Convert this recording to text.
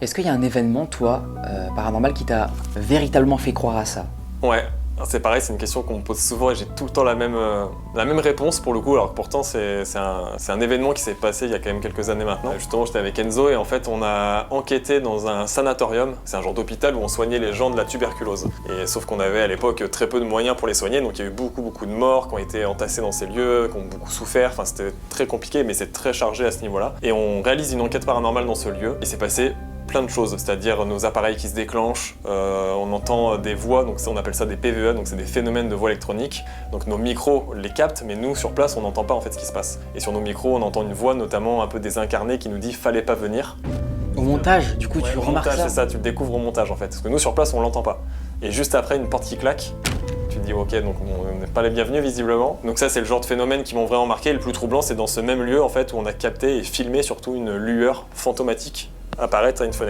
Est-ce qu'il y a un événement, toi, paranormal, qui t'a véritablement fait croire à ça? Ouais, c'est pareil, c'est une question qu'on me pose souvent et j'ai tout le temps la même réponse pour le coup, alors que pourtant c'est un événement qui s'est passé il y a quand même quelques années maintenant. Justement, j'étais avec Enzo et en fait on a enquêté dans un sanatorium, c'est un genre d'hôpital où on soignait les gens de la tuberculose. Et sauf qu'on avait à l'époque très peu de moyens pour les soigner, donc il y a eu beaucoup de morts qui ont été entassés dans ces lieux, qui ont beaucoup souffert, enfin c'était très compliqué mais c'est très chargé à ce niveau-là. Et on réalise une enquête paranormale dans ce lieu, et c'est passé plein de choses, c'est-à-dire nos appareils qui se déclenchent, on entend des voix, donc on appelle ça des PVE, donc c'est des phénomènes de voix électroniques. Donc nos micros les captent, mais nous sur place on n'entend pas en fait ce qui se passe. Et sur nos micros on entend une voix notamment un peu désincarnée qui nous dit fallait pas venir. Au montage, du coup, Ouais, tu au remarques montage, ça? c'est ça, tu le découvres au montage en fait, parce que nous sur place on l'entend pas. Et juste après une porte qui claque, tu te dis ok, donc on n'est pas les bienvenus visiblement. Donc ça c'est le genre de phénomène qui m'ont vraiment marqué. Le plus troublant c'est dans ce même lieu en fait où on a capté et filmé surtout une lueur fantomatique apparaître à une fenêtre.